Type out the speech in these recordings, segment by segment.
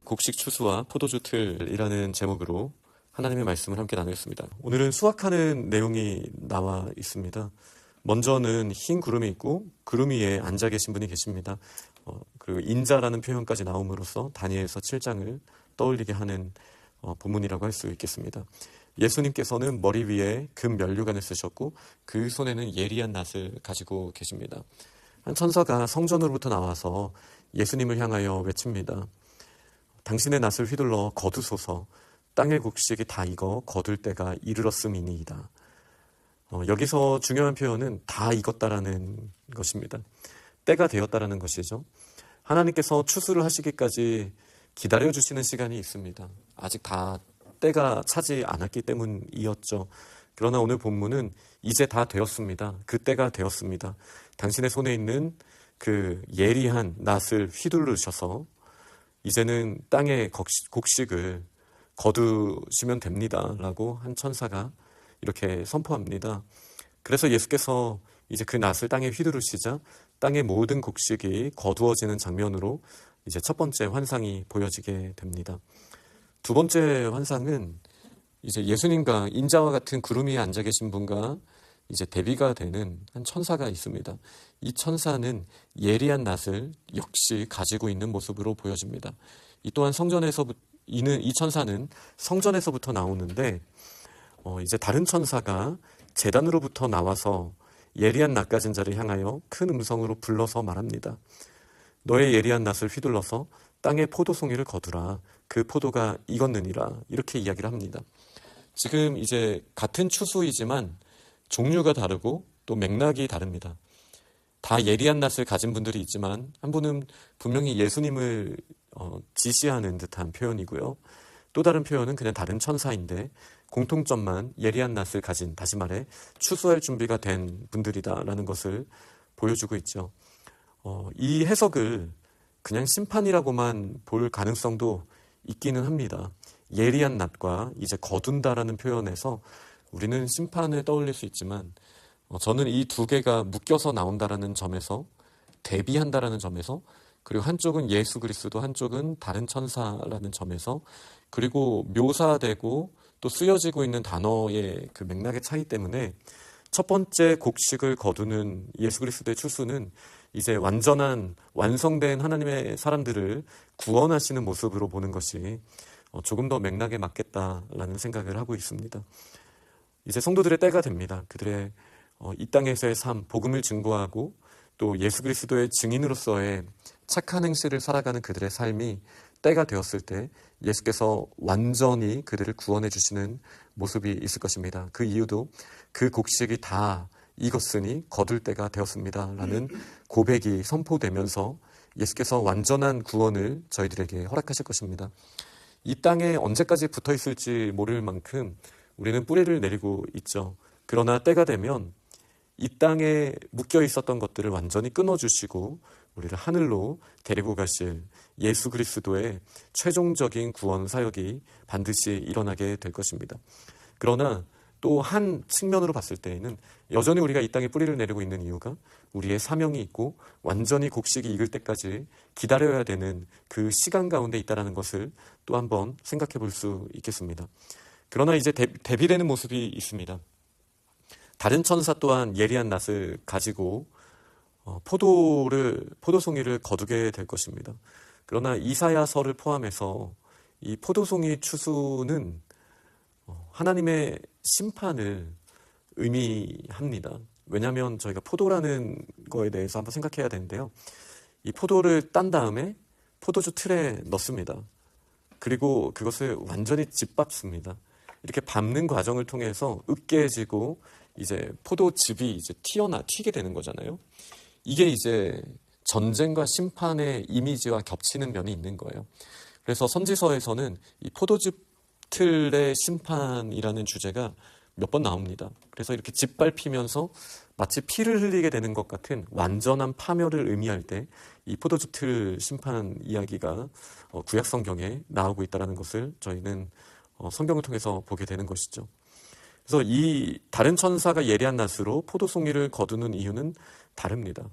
곡식 추수와 포도주 틀이라는 제목으로 하나님의 말씀을 함께 나누겠습니다. 오늘은 수확하는 내용이 나와 있습니다. 먼저는 흰 구름이 있고 구름 위에 앉아 계신 분이 계십니다. 그리고 인자라는 표현까지 나옴으로써 다니엘서 7장을 떠올리게 하는 본문이라고 할 수 있겠습니다. 예수님께서는 머리 위에 금 면류관을 쓰셨고 그 손에는 예리한 낫을 가지고 계십니다. 한 천사가 성전으로부터 나와서 예수님을 향하여 외칩니다. 당신의 낫을 휘둘러 거두소서. 땅의 곡식이 다 익어 거둘 때가 이르렀음이니이다. 여기서 중요한 표현은 다 익었다라는 것입니다. 때가 되었다라는 것이죠. 하나님께서 추수를 하시기까지 기다려주시는 시간이 있습니다. 아직 다 때가 차지 않았기 때문이었죠. 그러나 오늘 본문은 이제 다 되었습니다. 그 때가 되었습니다. 당신의 손에 있는 그 예리한 낫을 휘두르셔서 이제는 땅의 곡식을 거두시면 됩니다 라고 한 천사가 이렇게 선포합니다. 그래서 예수께서 이제 그 낫을 땅에 휘두르시자 땅의 모든 곡식이 거두어지는 장면으로 이제 첫 번째 환상이 보여지게 됩니다. 두 번째 환상은 이제 예수님과 인자와 같은 구름 위에 앉아 계신 분과 이제 대비가 되는 한 천사가 있습니다. 이 천사는 예리한 낫을 역시 가지고 있는 모습으로 보여집니다. 이 또한 이 천사는 성전에서부터 나오는데 이제 다른 천사가 제단으로부터 나와서 예리한 낫 가진 자를 향하여 큰 음성으로 불러서 말합니다. 너의 예리한 낫을 휘둘러서 땅의 포도송이를 거두라. 그 포도가 익었느니라. 이렇게 이야기를 합니다. 지금 이제 같은 추수이지만 종류가 다르고 또 맥락이 다릅니다. 다 예리한 낫을 가진 분들이 있지만 한 분은 분명히 예수님을 지시하는 듯한 표현이고요. 또 다른 표현은 그냥 다른 천사인데 공통점만 예리한 낫을 가진, 다시 말해 추수할 준비가 된 분들이다라는 것을 보여주고 있죠. 이 해석을 그냥 심판이라고만 볼 가능성도 있기는 합니다. 예리한 낫과 이제 거둔다라는 표현에서 우리는 심판을 떠올릴 수 있지만 저는 이 두 개가 묶여서 나온다라는 점에서 대비한다라는 점에서 그리고 한쪽은 예수 그리스도 한쪽은 다른 천사라는 점에서 그리고 묘사되고 또 쓰여지고 있는 단어의 그 맥락의 차이 때문에 첫 번째 곡식을 거두는 예수 그리스도의 추수는 이제 완성된 하나님의 사람들을 구원하시는 모습으로 보는 것이 조금 더 맥락에 맞겠다라는 생각을 하고 있습니다. 이제 성도들의 때가 됩니다. 그들의 이 땅에서의 삶, 복음을 증거하고 또 예수 그리스도의 증인으로서의 착한 행실을 살아가는 그들의 삶이 때가 되었을 때 예수께서 완전히 그들을 구원해 주시는 모습이 있을 것입니다. 그 이유도 그 곡식이 다 익었으니 거둘 때가 되었습니다 라는 고백이 선포되면서 예수께서 완전한 구원을 저희들에게 허락하실 것입니다. 이 땅에 언제까지 붙어 있을지 모를 만큼 우리는 뿌리를 내리고 있죠. 그러나 때가 되면 이 땅에 묶여 있었던 것들을 완전히 끊어주시고 우리를 하늘로 데리고 가실 예수 그리스도의 최종적인 구원 사역이 반드시 일어나게 될 것입니다. 그러나 또 한 측면으로 봤을 때에는 여전히 우리가 이 땅에 뿌리를 내리고 있는 이유가 우리의 사명이 있고 완전히 곡식이 익을 때까지 기다려야 되는 그 시간 가운데 있다는 것을 또 한번 생각해 볼 수 있겠습니다. 그러나 이제 대비되는 모습이 있습니다. 다른 천사 또한 예리한 낫을 가지고 포도송이를 거두게 될 것입니다. 그러나 이사야서를 포함해서 이 포도송이 추수는 하나님의 심판을 의미합니다. 왜냐하면 저희가 포도라는 거에 대해서 한번 생각해야 되는데요. 이 포도를 딴 다음에 포도주 틀에 넣습니다. 그리고 그것을 완전히 짓밟습니다. 이렇게 밟는 과정을 통해서 으깨지고 이제 포도즙이 이제 튀게 되는 거잖아요. 이게 이제 전쟁과 심판의 이미지와 겹치는 면이 있는 거예요. 그래서 선지서에서는 이 포도즙 틀의 심판이라는 주제가 몇 번 나옵니다. 그래서 이렇게 짓밟히면서 마치 피를 흘리게 되는 것 같은 완전한 파멸을 의미할 때 이 포도즙 틀 심판 이야기가 구약 성경에 나오고 있다는 것을 저희는 성경을 통해서 보게 되는 것이죠. 그래서 이 다른 천사가 예리한 낫으로 포도송이를 거두는 이유는 다릅니다.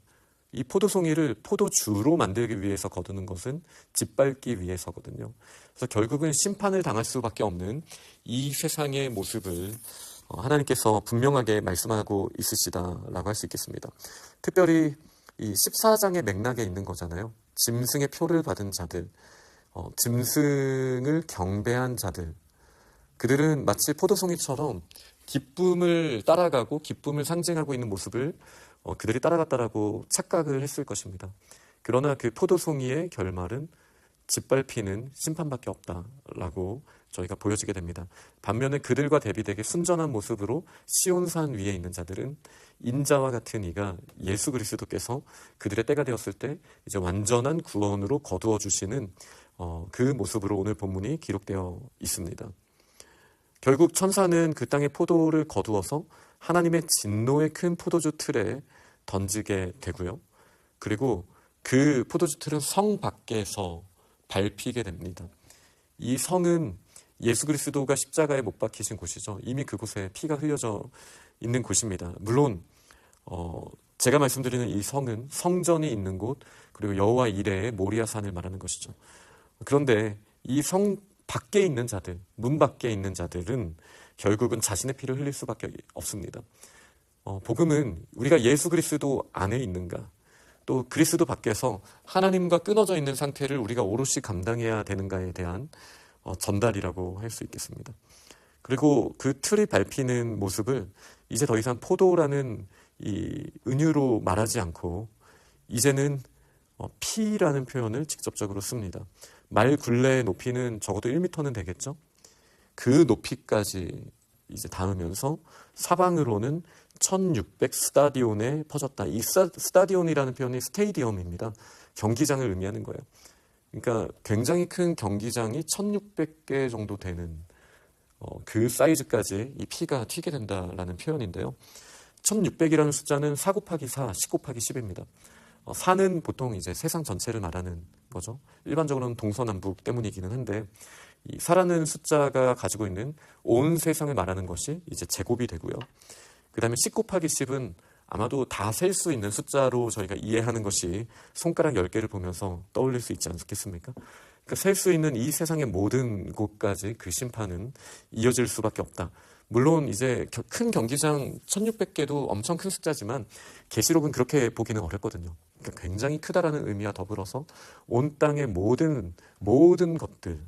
이 포도송이를 포도주로 만들기 위해서 거두는 것은 짓밟기 위해서거든요. 그래서 결국은 심판을 당할 수밖에 없는 이 세상의 모습을 하나님께서 분명하게 말씀하고 있으시다라고 할 수 있겠습니다. 특별히 이 14장의 맥락에 있는 거잖아요. 짐승의 표를 받은 자들, 짐승을 경배한 자들, 그들은 마치 포도송이처럼 기쁨을 따라가고 기쁨을 상징하고 있는 모습을 그들이 따라갔다라고 착각을 했을 것입니다. 그러나 그 포도송이의 결말은 짓밟히는 심판밖에 없다라고 저희가 보여지게 됩니다. 반면에 그들과 대비되게 순전한 모습으로 시온산 위에 있는 자들은 인자와 같은 이가 예수 그리스도께서 그들의 때가 되었을 때 이제 완전한 구원으로 거두어 주시는 그 모습으로 오늘 본문이 기록되어 있습니다. 결국 천사는 그 땅의 포도를 거두어서 하나님의 진노의 큰 포도주 틀에 던지게 되고요. 그리고 그 포도주 틀은 성 밖에서 밟히게 됩니다. 이 성은 예수 그리스도가 십자가에 못 박히신 곳이죠. 이미 그곳에 피가 흘려져 있는 곳입니다. 물론 제가 말씀드리는 이 성은 성전이 있는 곳, 그리고 여호와 이레의 모리아산을 말하는 것이죠. 그런데 이 성 밖에 있는 자들, 문 밖에 있는 자들은 결국은 자신의 피를 흘릴 수밖에 없습니다. 복음은 우리가 예수 그리스도 안에 있는가, 또 그리스도 밖에서 하나님과 끊어져 있는 상태를 우리가 오롯이 감당해야 되는가에 대한 전달이라고 할 수 있겠습니다. 그리고 그 틀이 밟히는 모습을 이제 더 이상 포도라는 이 은유로 말하지 않고 이제는 피라는 표현을 직접적으로 씁니다. 말 굴레의 높이는 적어도 1m는 되겠죠. 그 높이까지 이제 닿으면서 사방으로는 1600 스타디온에 퍼졌다. 이 스타디온이라는 표현이 스테이디움입니다. 경기장을 의미하는 거예요. 그러니까 굉장히 큰 경기장이 1600개 정도 되는 그 사이즈까지 이 피가 튀게 된다라는 표현인데요. 1600이라는 숫자는 4 곱하기 4, 10 곱하기 10입니다. 4는 보통 이제 세상 전체를 말하는 거죠. 일반적으로는 동서남북 때문이기는 한데 이 4라는 숫자가 가지고 있는 온 세상을 말하는 것이 이제 제곱이 되고요. 그 다음에 10 곱하기 10은 아마도 다 셀 수 있는 숫자로 저희가 이해하는 것이 손가락 10개를 보면서 떠올릴 수 있지 않겠습니까? 그러니까 셀 수 있는 이 세상의 모든 곳까지 그 심판은 이어질 수밖에 없다. 물론 이제 큰 경기장 1600개도 엄청 큰 숫자지만 계시록은 그렇게 보기는 어렵거든요. 그러니까 굉장히 크다라는 의미와 더불어서 온 땅의 모든 것들,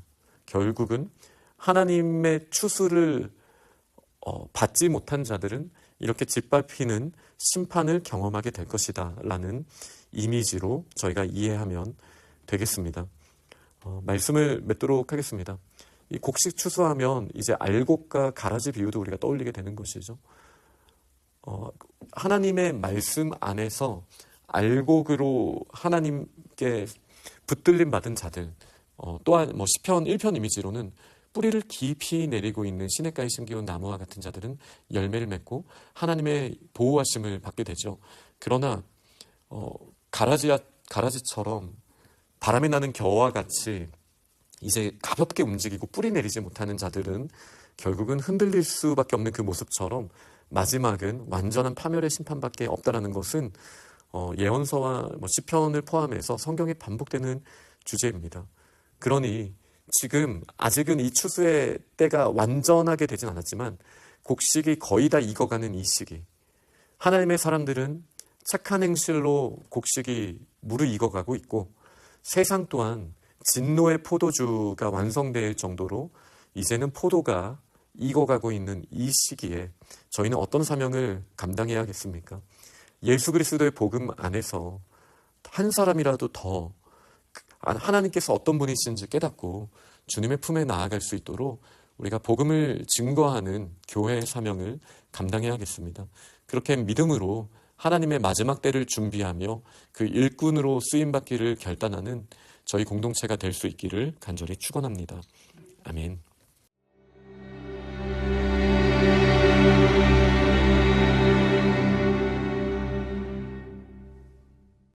결국은 하나님의 추수를 받지 못한 자들은 이렇게 짓밟히는 심판을 경험하게 될 것이다 라는 이미지로 저희가 이해하면 되겠습니다. 말씀을 맺도록 하겠습니다. 이 곡식 추수하면 이제 알곡과 가라지 비유도 우리가 떠올리게 되는 것이죠. 하나님의 말씀 안에서 알곡으로 하나님께 붙들림 받은 자들, 또한 시편 1편 이미지로는 뿌리를 깊이 내리고 있는 시냇가에 심기운 나무와 같은 자들은 열매를 맺고 하나님의 보호하심을 받게 되죠. 그러나 가라지처럼 바람이 나는 겨와 같이 이제 가볍게 움직이고 뿌리 내리지 못하는 자들은 결국은 흔들릴 수밖에 없는 그 모습처럼 마지막은 완전한 파멸의 심판밖에 없다라는 것은 예언서와 시편을 포함해서 성경에 반복되는 주제입니다. 그러니 지금 아직은 이 추수의 때가 완전하게 되진 않았지만 곡식이 거의 다 익어가는 이 시기, 하나님의 사람들은 착한 행실로 곡식이 무르익어가고 있고 세상 또한 진노의 포도주가 완성될 정도로 이제는 포도가 익어가고 있는 이 시기에 저희는 어떤 사명을 감당해야겠습니까? 예수 그리스도의 복음 안에서 한 사람이라도 더 하나님께서 어떤 분이신지 깨닫고 주님의 품에 나아갈 수 있도록 우리가 복음을 증거하는 교회의 사명을 감당해야겠습니다. 그렇게 믿음으로 하나님의 마지막 때를 준비하며 그 일꾼으로 쓰임받기를 결단하는 저희 공동체가 될 수 있기를 간절히 축원합니다. 아멘.